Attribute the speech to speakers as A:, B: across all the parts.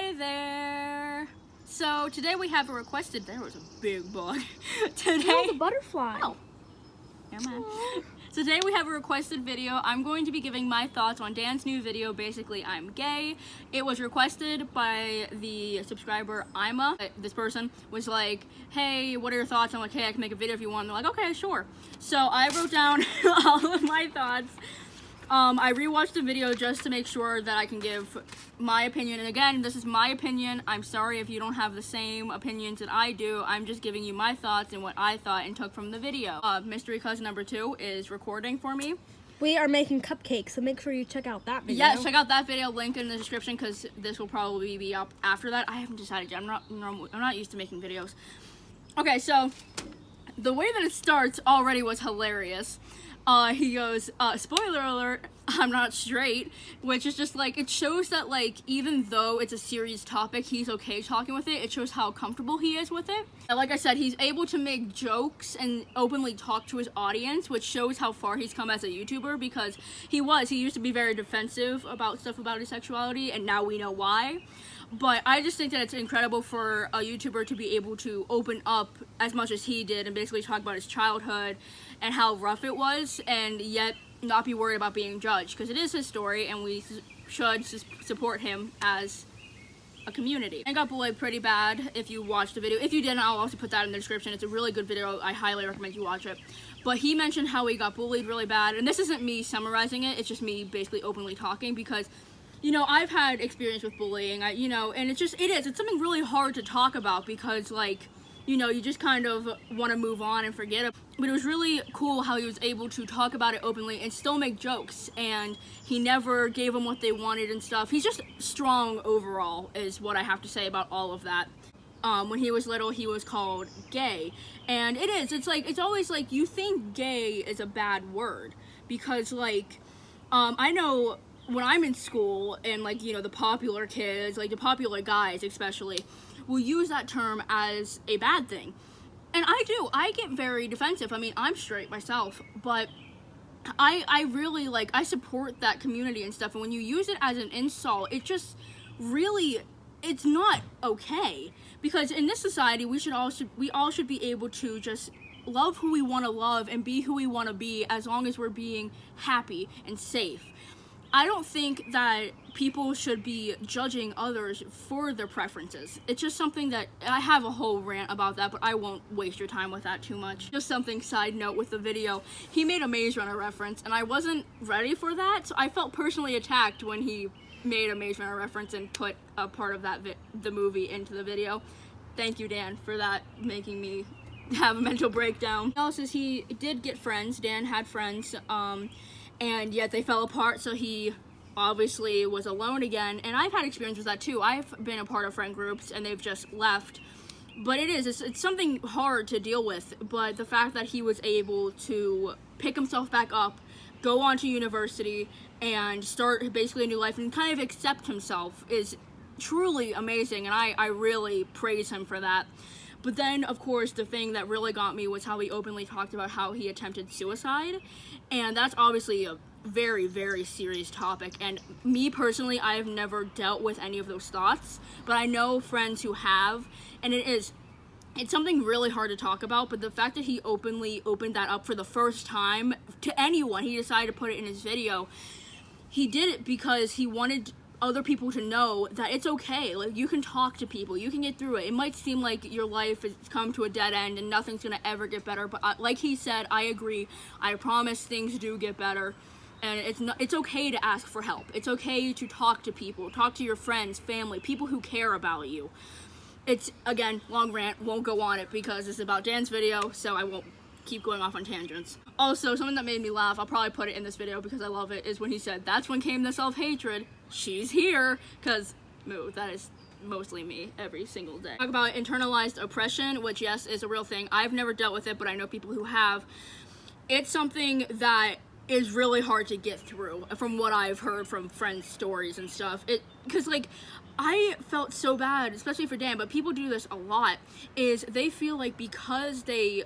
A: Hey there! So today we have a requested, there was a big bug.
B: Oh, the butterfly.
A: Oh. Never mind. So today we have a requested video. I'm going to be giving my thoughts on Dan's new video, basically I'm gay. It was requested by the subscriber Ima. This person was like, hey, what are your thoughts? I'm like, hey, I can make a video if you want. And they're like, okay, sure. So I wrote down all of my thoughts. I rewatched the video just to make sure that I can give my opinion. And again, this is my opinion. I'm sorry if you don't have the same opinions that I do. I'm just giving you my thoughts and what I thought and took from the video. Mystery Cousin number 2 is recording for me.
B: We are making cupcakes, so make sure you check out that video.
A: Yes, check out that video, link in the description, because this will probably be up after that. I haven't decided yet. I'm not used to making videos. Okay, so the way that it starts already was hilarious. He goes, spoiler alert, I'm not straight, which is just like, it shows that like, even though it's a serious topic, he's okay talking with it. It shows how comfortable he is with it. And like I said, he's able to make jokes and openly talk to his audience, which shows how far he's come as a YouTuber, because he used to be very defensive about stuff about his sexuality, and now we know why. But I just think that it's incredible for a YouTuber to be able to open up as much as he did and basically talk about his childhood and how rough it was, and yet not be worried about being judged, because it is his story and we should support him as a community. I got bullied pretty bad if you watched the video. If you didn't, I'll also put that in the description. It's a really good video. I highly recommend you watch it. But he mentioned how he got bullied really bad, and this isn't me summarizing it, it's just me basically openly talking, because you know, I've had experience with bullying, and it's something really hard to talk about, because like, you know, you just kind of want to move on and forget it. But it was really cool how he was able to talk about it openly and still make jokes, and he never gave them what they wanted and stuff. He's just strong overall, is what I have to say about all of that. When he was little, he was called gay, and it's always like, you think gay is a bad word, because like, I know when I'm in school and like, you know, the popular kids, like the popular guys especially, will use that term as a bad thing. And I get very defensive. I mean, I'm straight myself, but I really like, I support that community and stuff. And when you use it as an insult, it just really, it's not okay. Because in this society, we all should be able to just love who we want to love and be who we want to be, as long as we're being happy and safe. I don't think that people should be judging others for their preferences. It's just something that, I have a whole rant about that, but I won't waste your time with that too much. Just something side note with the video. He made a Maze Runner reference, and I wasn't ready for that, so I felt personally attacked when he made a Maze Runner reference and put a part of that the movie into the video. Thank you, Dan, for that, making me have a mental breakdown. Else is he did get friends. Dan had friends, and yet they fell apart, so he obviously was alone again. And I've had experience with that too. I've been a part of friend groups and they've just left. But it's something hard to deal with. But the fact that he was able to pick himself back up, go on to university, and start basically a new life and kind of accept himself is truly amazing, and I really praise him for that. But then, of course, the thing that really got me was how he openly talked about how he attempted suicide. And that's obviously a very, very serious topic. And me personally, I have never dealt with any of those thoughts. But I know friends who have. And it's something really hard to talk about. But the fact that he openly opened that up for the first time to anyone, he decided to put it in his video. He did it because he wanted other people to know that it's okay. Like, you can talk to people, you can get through it. It might seem like your life has come to a dead end and nothing's gonna ever get better, but like he said, I agree. I promise things do get better, and it's okay to ask for help. It's okay to talk to people, talk to your friends, family, people who care about you. It's, again, long rant, won't go on it because it's about Dan's video, so I won't keep going off on tangents. Also, something that made me laugh, I'll probably put it in this video because I love it, is when he said, that's when came the self-hatred. She's here, because that is mostly me every single day. Talk about internalized oppression, which yes, is a real thing. I've never dealt with it, but I know people who have. It's something that is really hard to get through, from what I've heard from friends' stories and stuff. Because like, I felt so bad, especially for Dan, but people do this a lot, is they feel like because they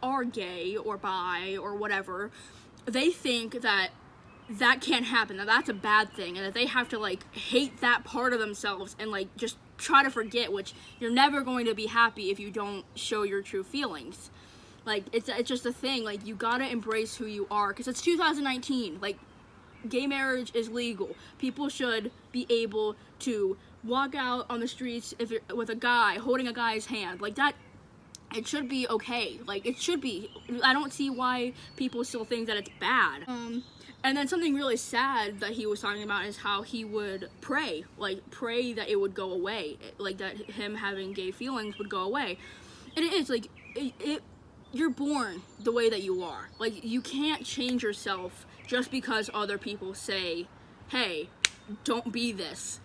A: are gay or bi or whatever, they think that that can't happen, that's a bad thing, and that they have to, like, hate that part of themselves and, like, just try to forget, which you're never going to be happy if you don't show your true feelings. Like, it's just a thing. Like, you gotta embrace who you are, because it's 2019. Like, gay marriage is legal. People should be able to walk out on the streets if you're with a guy, holding a guy's hand. Like, that, it should be okay. Like, it should be. I don't see why people still think that it's bad. And then something really sad that he was talking about is how he would pray that it would go away. Like, that him having gay feelings would go away. And it is, like, you're born the way that you are. Like, you can't change yourself just because other people say, hey, don't be this.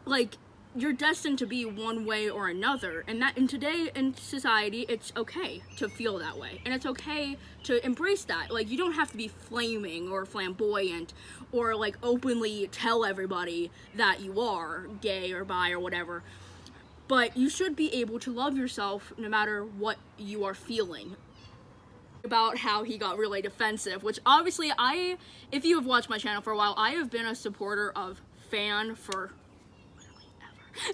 A: Like, you're destined to be one way or another, and that, in today in society, it's okay to feel that way, and it's okay to embrace that. Like, you don't have to be flaming or flamboyant or, like, openly tell everybody that you are gay or bi or whatever, but you should be able to love yourself no matter what you are feeling. About how he got really defensive, which obviously if you have watched my channel for a while, I have been a supporter of Fan for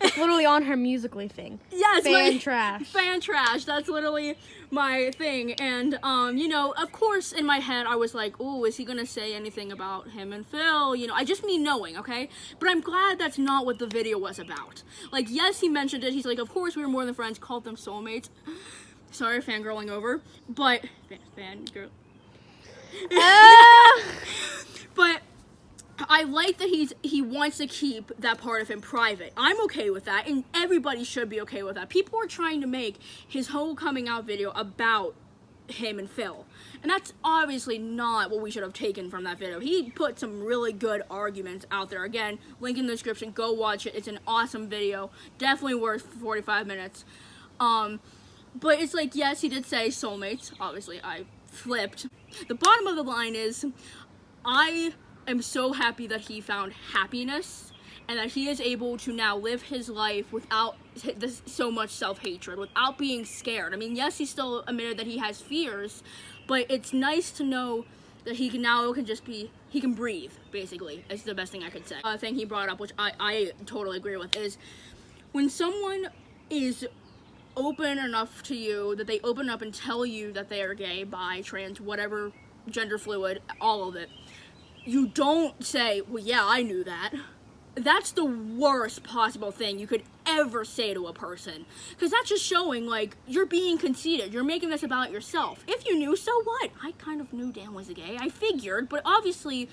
B: It's literally on her Musical.ly thing.
A: Yes,
B: fan trash.
A: Fan trash. That's literally my thing. And you know, of course, in my head, I was like, "Oh, is he gonna say anything about him and Phil?" You know, I just mean knowing, okay? But I'm glad that's not what the video was about. Like, yes, he mentioned it. He's like, "Of course, we were more than friends." Called them soulmates. Sorry, fangirling over, but fangirl. But I like that he wants to keep that part of him private. I'm okay with that, and everybody should be okay with that. People are trying to make his whole coming out video about him and Phil, and that's obviously not what we should have taken from that video. He put some really good arguments out there. Again, link in the description. Go watch it. It's an awesome video. Definitely worth 45 minutes. But it's like, yes, he did say soulmates. Obviously, I flipped. The bottom of the line is, I am so happy that he found happiness and that he is able to now live his life without so much self-hatred, without being scared. I mean, yes, he still admitted that he has fears, but it's nice to know that he can breathe, basically. It's the best thing I could say. A thing he brought up, which I totally agree with, is when someone is open enough to you, that they open up and tell you that they are gay, bi, trans, whatever, gender fluid, all of it, you don't say, well, yeah, I knew that. That's the worst possible thing you could ever say to a person, because that's just showing, like, you're being conceited. You're making this about yourself. If you knew, so what? I kind of knew Dan was gay. I figured, but obviously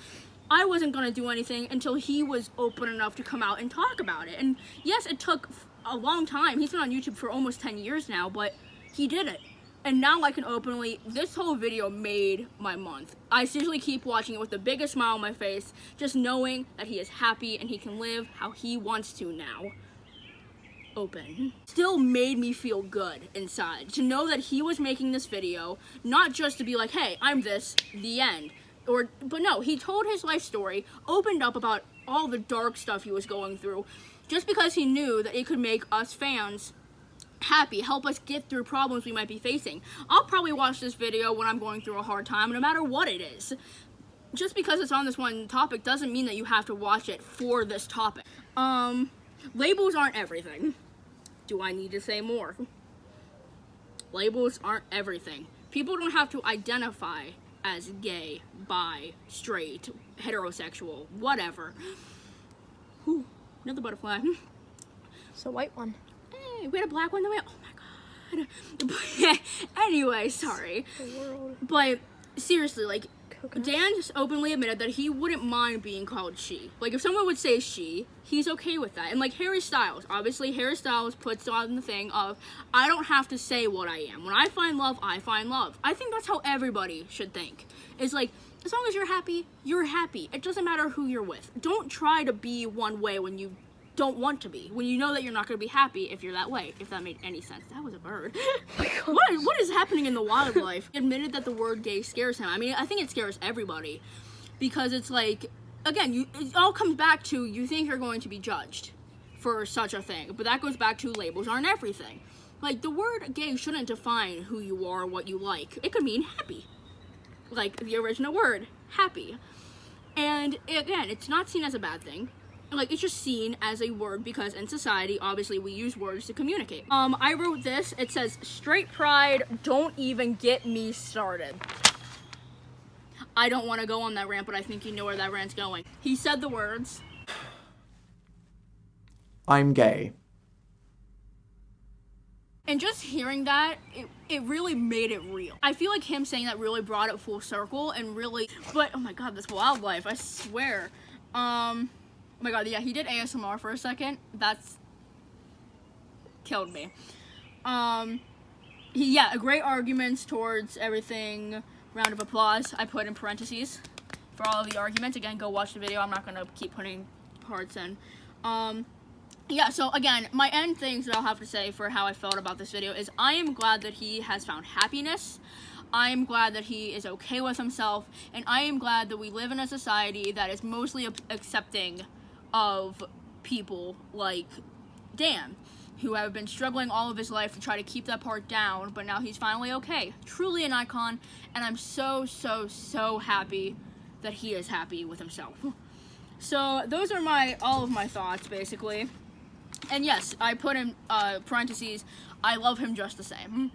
A: I wasn't going to do anything until he was open enough to come out and talk about it. And yes, it took a long time. He's been on YouTube for almost 10 years now, but he did it. And now I can openly, this whole video made my month. I seriously keep watching it with the biggest smile on my face, just knowing that he is happy and he can live how he wants to now. Open. Still made me feel good inside to know that he was making this video, not just to be like, hey, I'm this, the end. But no, he told his life story, opened up about all the dark stuff he was going through, just because he knew that it could make us fans happy, help us get through problems we might be facing. I'll probably watch this video when I'm going through a hard time, no matter what it is. Just because it's on this one topic doesn't mean that you have to watch it for this topic. Labels aren't everything. Do I need to say more? Labels aren't everything. People don't have to identify as gay, bi, straight, heterosexual, whatever. Whew, another butterfly.
B: It's a white one.
A: Hey, we had a black one, oh my god. Anyway, sorry.
B: The world.
A: But seriously, like,
B: Coconuts.
A: Dan just openly admitted that he wouldn't mind being called she. Like, if someone would say she, he's okay with that. And like Harry Styles, obviously Harry Styles puts on the thing of, I don't have to say what I am. When I find love, I find love. I think that's how everybody should think. It's like, as long as you're happy, you're happy. It doesn't matter who you're with. Don't try to be one way when you don't want to be, when you know that you're not going to be happy if you're that way, if that made any sense. That was a bird. What is happening in the wildlife? He admitted that the word gay scares him. I mean, I think it scares everybody, because it's like, again, it all comes back to, you think you're going to be judged for such a thing, but that goes back to labels aren't everything. Like, the word gay shouldn't define who you are, what you like. It could mean happy, like the original word, happy. And again, it's not seen as a bad thing. Like, it's just seen as a word because in society, obviously, we use words to communicate. I wrote this. It says, straight pride, don't even get me started. I don't want to go on that rant, but I think you know where that rant's going. He said the words,
C: I'm gay.
A: And just hearing that, it really made it real. I feel like him saying that really brought it full circle and really, but oh my god, this wildlife, I swear. Oh my god, yeah, he did ASMR for a second. That's killed me. Yeah, great arguments towards everything. Round of applause. I put in parentheses for all of the arguments. Again, go watch the video. I'm not gonna keep putting parts in. Yeah, so again, my end things that I'll have to say for how I felt about this video is I am glad that he has found happiness. I am glad that he is okay with himself, and I am glad that we live in a society that is mostly accepting of people like Dan, who have been struggling all of his life to try to keep that part down, but now he's finally okay. Truly an icon, and I'm so, so, so happy that he is happy with himself. So those are all of my thoughts, basically. And yes, I put in parentheses, I love him just the same.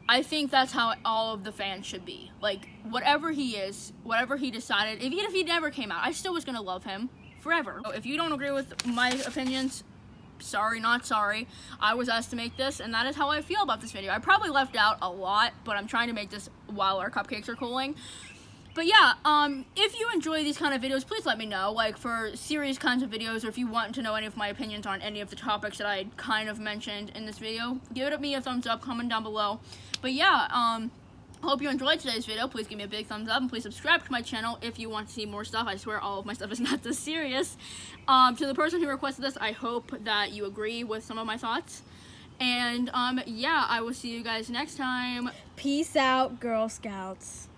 A: I think that's how all of the fans should be. Like, whatever he is, whatever he decided, even if he never came out, I still was gonna love him forever. So if you don't agree with my opinions, sorry, not sorry. I was asked to make this, and that is how I feel about this video. I probably left out a lot, but I'm trying to make this while our cupcakes are cooling. But yeah, if you enjoy these kind of videos, please let me know. Like, for serious kinds of videos, or if you want to know any of my opinions on any of the topics that I kind of mentioned in this video, give me a thumbs up, comment down below. But yeah, hope you enjoyed today's video. Please give me a big thumbs up, and please subscribe to my channel if you want to see more stuff. I swear all of my stuff is not this serious. To the person who requested this, I hope that you agree with some of my thoughts. And yeah, I will see you guys next time.
B: Peace out, Girl Scouts.